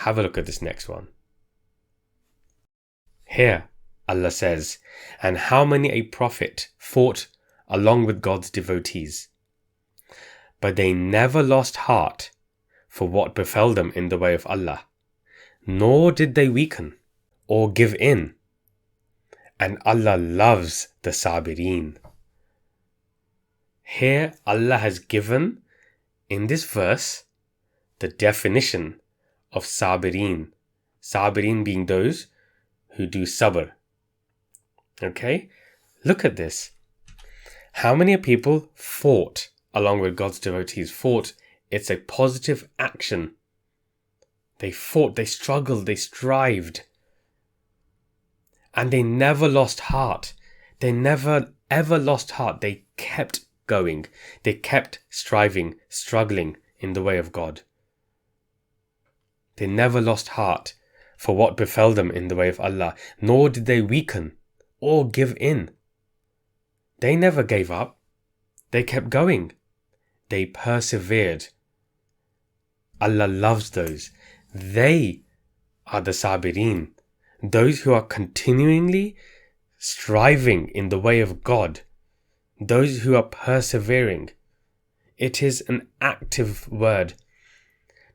Have a look at this next one. Here, Allah says, and how many a prophet fought along with God's devotees, but they never lost heart for what befell them in the way of Allah, nor did they weaken or give in, and Allah loves the Sabireen. Here Allah has given, in this verse, the definition of Sabireen. Sabireen being those who do Sabr. Okay? Look at this. How many people fought along with God's devotees? Fought, it's a positive action. They fought, they struggled, they strived. And they never lost heart. They never ever lost heart. They kept going. They kept striving, struggling in the way of God. They never lost heart for what befell them in the way of Allah, nor did they weaken or give in. They never gave up. They kept going. They persevered. Allah loves those. They are the Sabireen, those who are continually striving in the way of God, those who are persevering. It is an active word.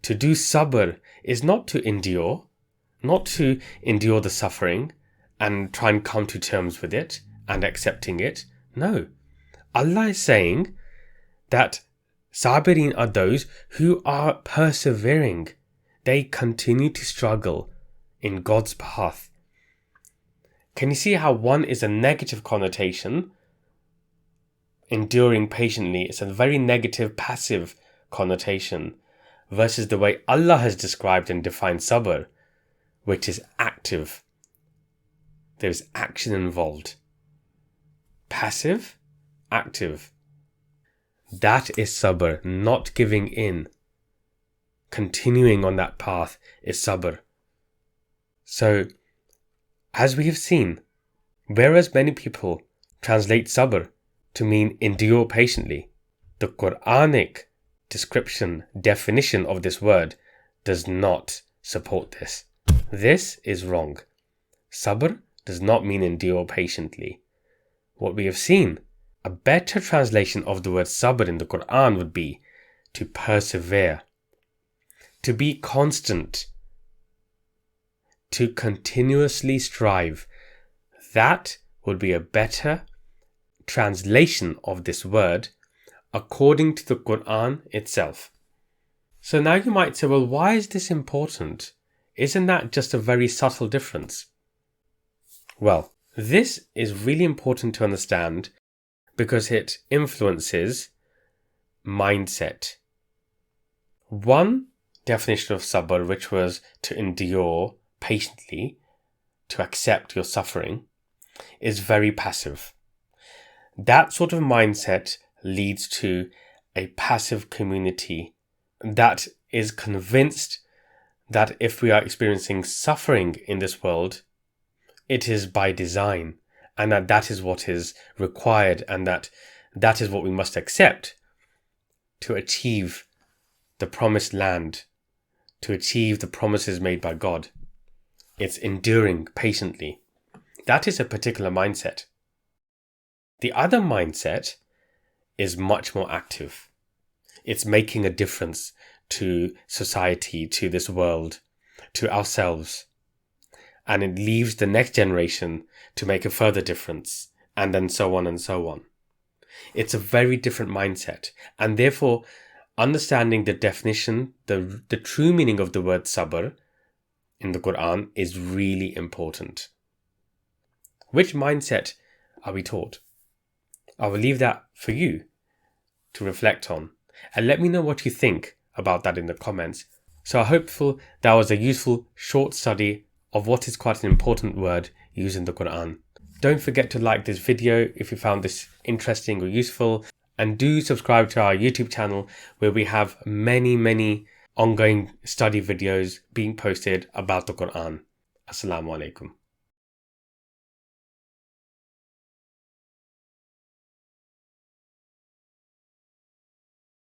To do sabr is not to endure the suffering and try and come to terms with it and accepting it. No. Allah is saying that Sabireen are those who are persevering. They continue to struggle in God's path. Can you see how one is a negative connotation? Enduring patiently is a very negative, passive connotation, versus the way Allah has described and defined sabr, which is active. There is action involved. Passive, active. That is sabr, not giving in. Continuing on that path is sabr. So, as we have seen, whereas many people translate sabr to mean endure patiently, the Quranic definition of this word does not support this. This is wrong. Sabr does not mean endure patiently. What we have seen, a better translation of the word sabr in the Quran would be to persevere, to be constant, to continuously strive. That would be a better translation of this word according to the Quran itself. So now you might say, well, why is this important? Isn't that just a very subtle difference? Well, this is really important to understand because it influences mindset. One definition of sabr, which was to endure patiently, to accept your suffering, is very passive. That sort of mindset leads to a passive community that is convinced that if we are experiencing suffering in this world, it is by design, and that is what is required, and that is what we must accept to achieve the promised land, to achieve the promises made by God. It's enduring patiently. That is a particular mindset. The other mindset is much more active. It's making a difference to society, to this world, to ourselves. And it leaves the next generation to make a further difference, and then so on and so on. It's a very different mindset, and therefore understanding the definition, the true meaning of the word sabr in the Quran is really important. Which mindset are we taught? I will leave that for you to reflect on, and let me know what you think about that in the comments. So I hope that was a useful short study of what is quite an important word used in the Quran. Don't forget to like this video if you found this interesting or useful, and do subscribe to our YouTube channel where we have many ongoing study videos being posted about the Quran. Assalamu alaikum.